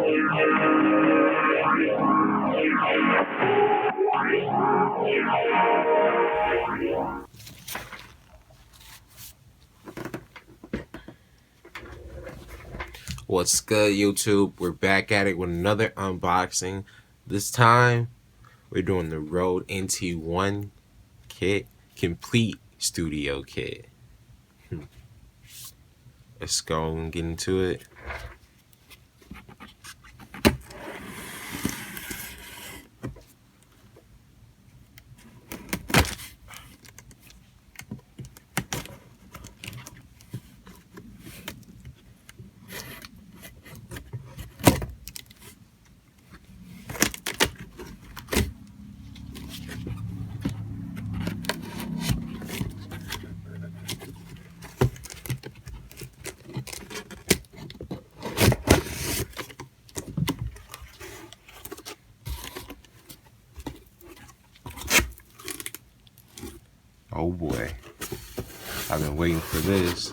What's good, YouTube? We're back at it with another unboxing. This time, we're doing the Rode NT1 kit, complete studio kit. Let's go and get into it. Oh boy, I've been waiting for this.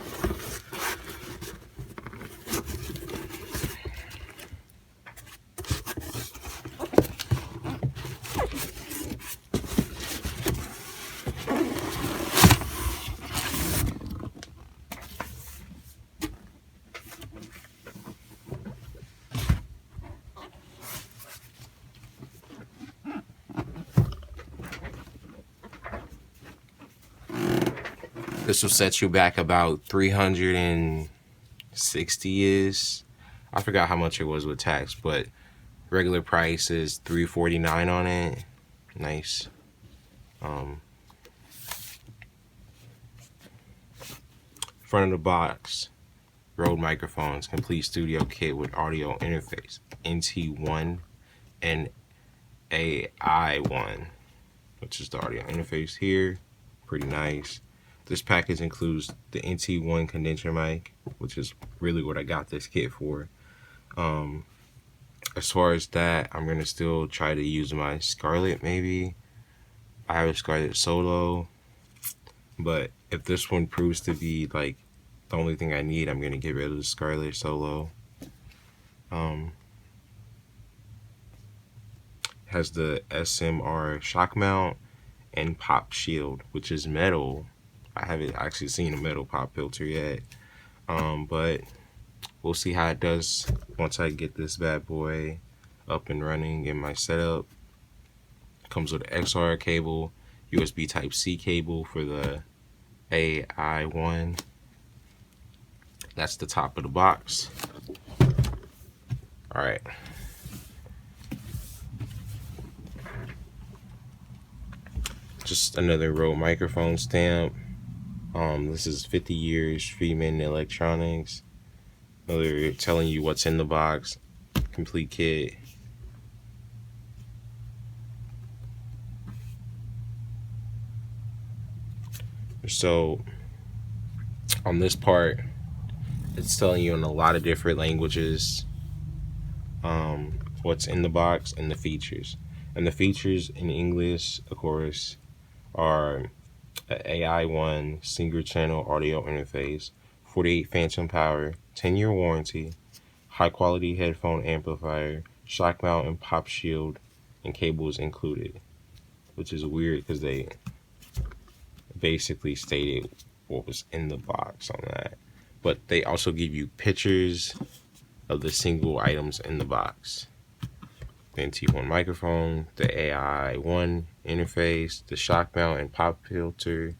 This will set you back about 360 is. I forgot how much it was with tax, but regular price is $349 on it. Nice. Front of the box, Rode microphones, complete studio kit with audio interface, NT1 and AI-1, which is the audio interface here. Pretty nice. This package includes the NT1 condenser mic, which is really what I got this kit for. As far as that, I'm gonna still try to use my Scarlett. Maybe I have a Scarlett Solo, but if this one proves to be like the only thing I need, I'm gonna get rid of the Scarlett Solo. Has the SMR shock mount and pop shield, which is metal. I haven't actually seen a metal pop filter yet, but we'll see how it does once I get this bad boy up and running in my setup. Comes with an XR cable, USB Type-C cable for the AI-1. That's the top of the box. All right. Just another Rode microphone stamp. This is 50 years Freeman Electronics. They're telling you what's in the box. Complete kit. So on this part, it's telling you in a lot of different languages what's in the box and the features. And the features in English, of course, are an AI-1 single channel audio interface, 48 phantom power, 10-year warranty, high quality headphone amplifier, shock mount and pop shield, and cables included. Which is weird because they basically stated what was in the box on that. But they also give you pictures of the single items in the box. The NT1 microphone, the AI-1 interface, the shock mount and pop filter,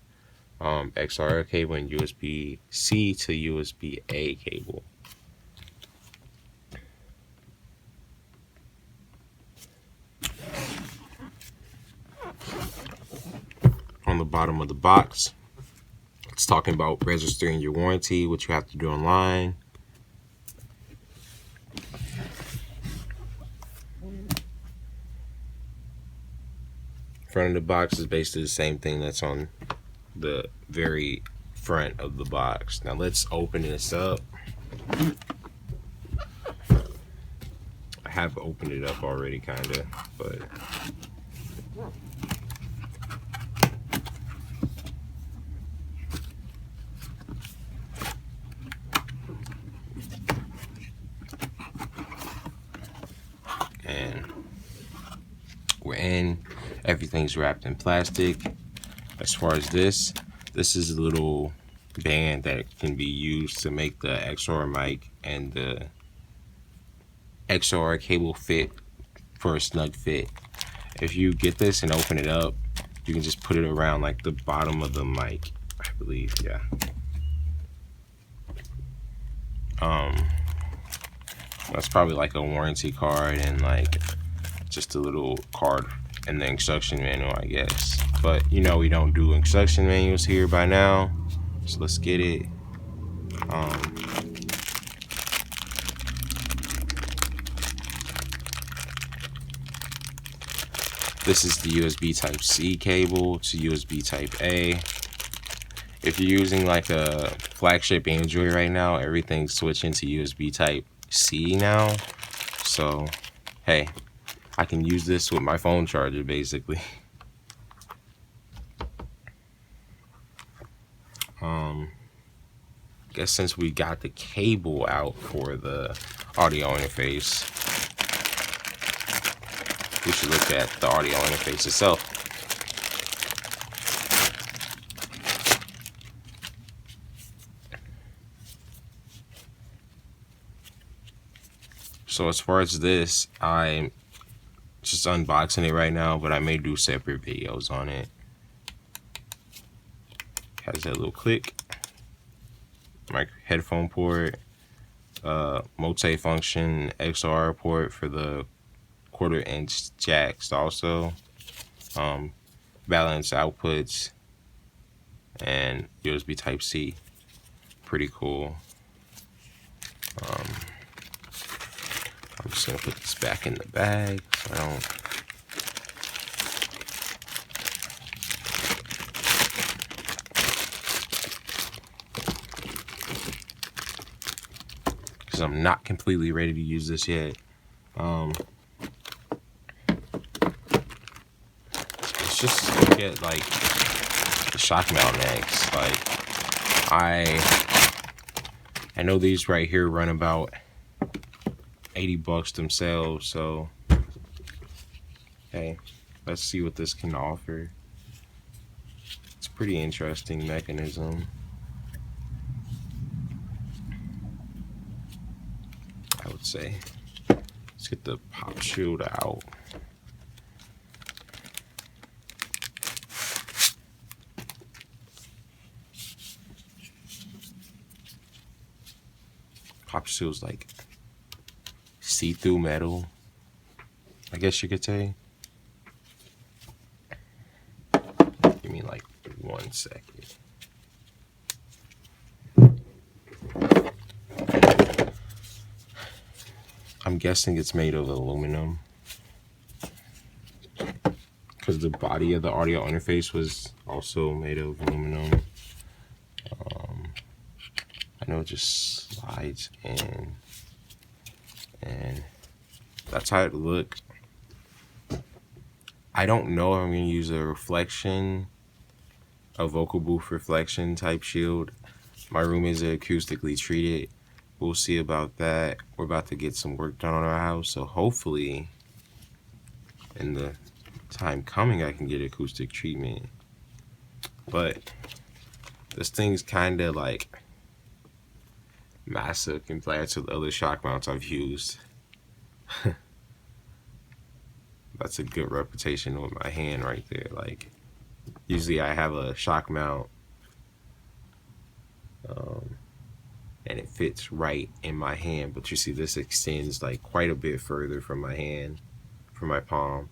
XR cable, and USB-C to USB-A cable. On the bottom of the box, it's talking about registering your warranty, which you have to do online. Front of the box is basically the same thing that's on the very front of the box. Now let's open this up. I have opened it up already, kinda, but we're in. Everything's wrapped in plastic. As far as this is a little band that can be used to make the XR mic and the XR cable fit for a snug fit. If you get this and open it up, you can just put it around like the bottom of the mic, I believe. Yeah. That's probably like a warranty card and like just a little card in the instruction manual, I guess. But you know, we don't do instruction manuals here by now, so let's get it. This is the USB type C cable to USB type A. If you're using like a flagship Android right now, everything's switching to USB type C now. So, hey, I can use this with my phone charger basically. Guess since we got the cable out for the audio interface, we should look at the audio interface itself. So as far as this, I'm just unboxing it right now, but I may do separate videos on it. Has that little click, my headphone port, multi-function XR port for the 1/4 inch jacks also, balanced outputs, and USB type C. Pretty cool. I'm just gonna put this back in the bag so I don't. Because I'm not completely ready to use this yet. Let's just look at like the shock mount next. Like I know these right here run about $80 themselves, so hey, let's see what this can offer. It's a pretty interesting mechanism. I would say. Let's get the pop shield out. Pop shield's like see-through metal, I guess you could say. Give me like 1 second. I'm guessing it's made of aluminum because the body of the audio interface was also made of aluminum. I know it just slides in, and that's how it looked. I don't know if I'm going to use a vocal booth reflection type shield. My room is acoustically treated. We'll see about that. We're about to get some work done on our house, so hopefully in the time coming I can get acoustic treatment. But this thing's kind of like massive compared to the other shock mounts I've used. That's a good reputation with my hand right there. Like, usually I have a shock mount and it fits right in my hand, but you see this extends like quite a bit further from my hand, from my palm.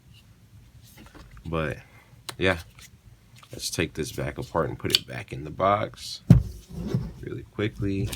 But yeah, let's take this back apart and put it back in the box really quickly.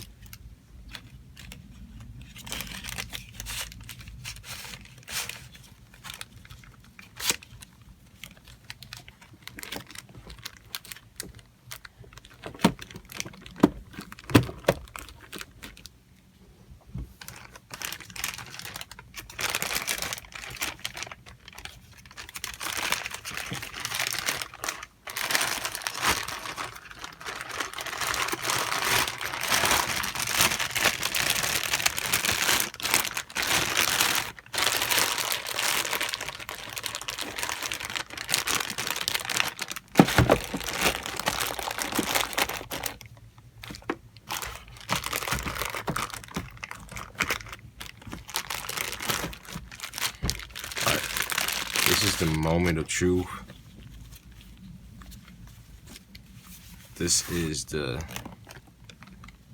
this is the moment of truth. This is the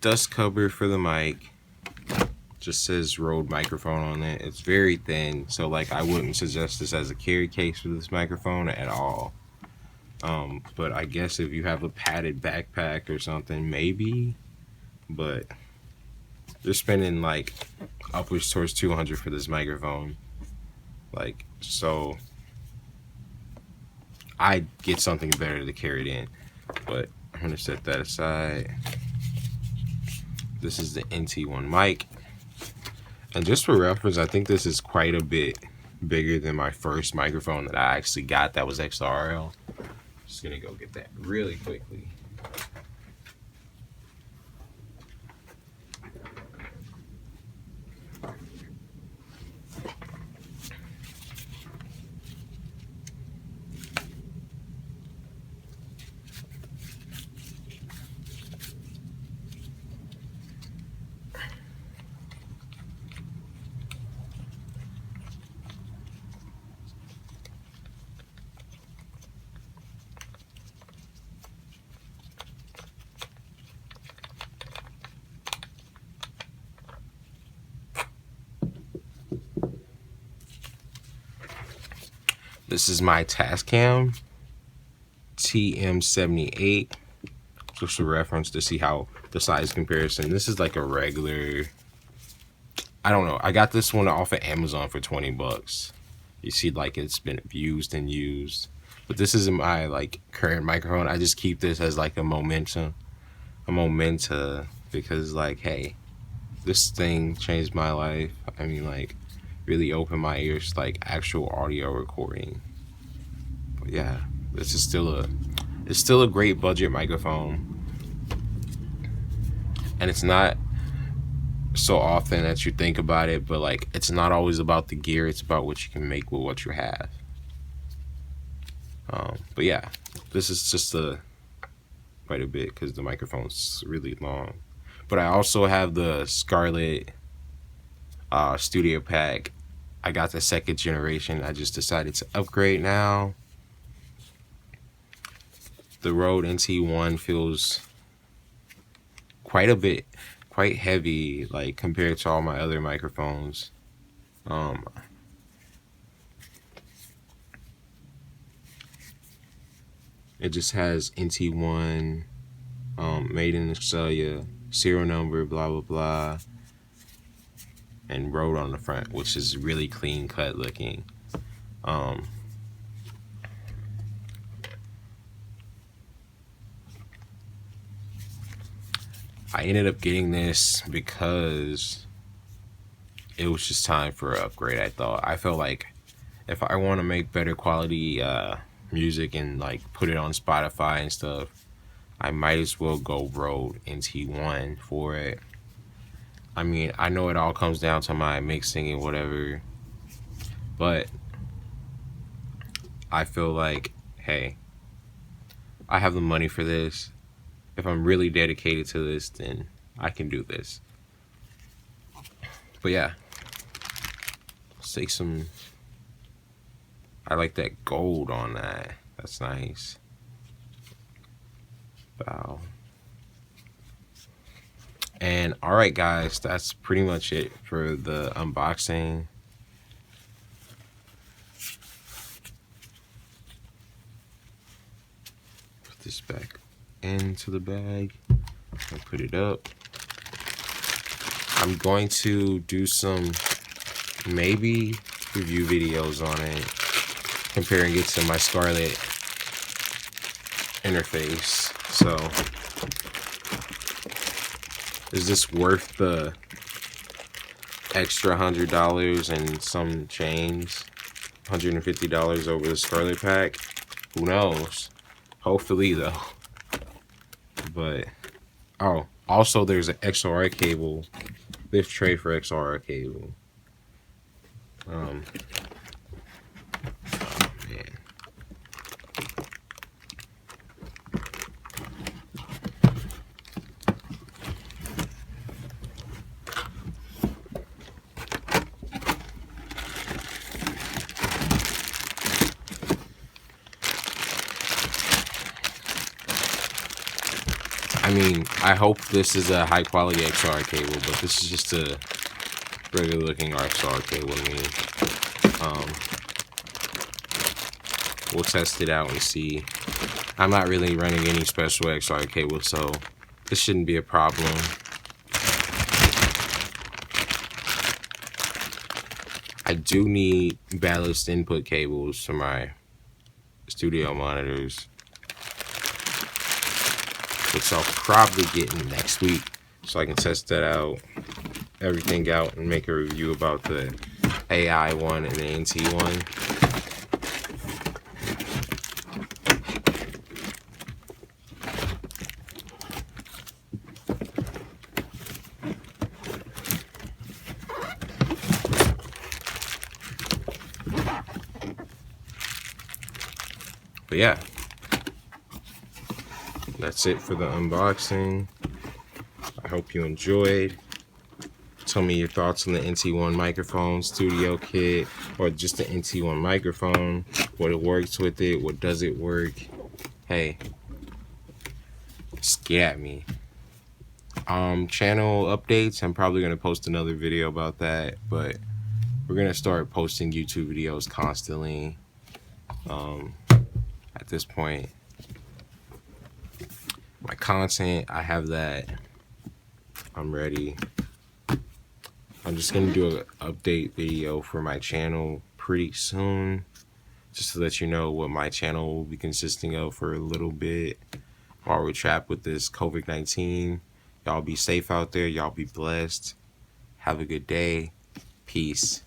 dust cover for the mic. Just says Rode microphone on it. It's very thin, so like I wouldn't suggest this as a carry case for this microphone at all. But I guess if you have a padded backpack or something, maybe. But they're spending like upwards towards $200 for this microphone. Like, so I get something better to carry it in. But I'm gonna set that aside. This is the NT1 mic. And just for reference, I think this is quite a bit bigger than my first microphone that I actually got that was XRL. Just gonna go get that really quickly. This is my Tascam TM78. Just a reference to see how the size comparison. This is like a regular, I don't know. I got this one off of Amazon for $20. You see, like it's been used and used. But this isn't my like current microphone. I just keep this as like a memento, because like, hey, this thing changed my life. I mean, like, really opened my ears to like actual audio recording. But yeah, this is it's still a great budget microphone, and it's not so often that you think about it, but like it's not always about the gear, it's about what you can make with what you have. But yeah, this is just quite a bit because the microphone's really long. But I also have the Scarlett Studio Pack. I got the second generation. I just decided to upgrade now. The Rode NT1 feels quite heavy, like compared to all my other microphones. It just has NT1, made in Australia, serial number, blah blah blah, and Rode on the front, which is really clean cut looking. I ended up getting this because it was just time for an upgrade. I felt like if I want to make better quality music and like put it on Spotify and stuff, I might as well go Rode NT1 for it. I mean, I know it all comes down to my mixing and whatever, but I feel like, hey, I have the money for this. If I'm really dedicated to this, then I can do this. But yeah, let's take some. I like that gold on that. That's nice. Wow. And alright guys, that's pretty much it for the unboxing. Put this back into the bag and put it up. I'm going to do some maybe review videos on it, comparing it to my Scarlett interface. So is this worth the extra $100 and some change? $150 over the Scarlett pack? Who knows? Hopefully though. But oh, also there's an XLR cable, lift tray for XLR cable. Oh man. I hope this is a high quality XLR cable, but this is just a regular looking XLR cable to me. We'll test it out and see. I'm not really running any special XLR cable, so this shouldn't be a problem. I do need balanced input cables for my studio monitors, which I'll probably get in next week, so I can test that out, everything out, and make a review about the AI-1 and the NT1. But yeah, that's it for the unboxing. I hope you enjoyed. Tell me your thoughts on the NT1 microphone studio kit, or just the NT1 microphone, what it works with it, what does it work. Hey, just get at me. Channel updates, I'm probably going to post another video about that, but we're going to start posting YouTube videos constantly. At this point, my content, I have that. I'm ready. I'm just gonna do an update video for my channel pretty soon, just to let you know what my channel will be consisting of for a little bit while we're trapped with this COVID-19. Y'all be safe out there. Y'all be blessed. Have a good day. Peace.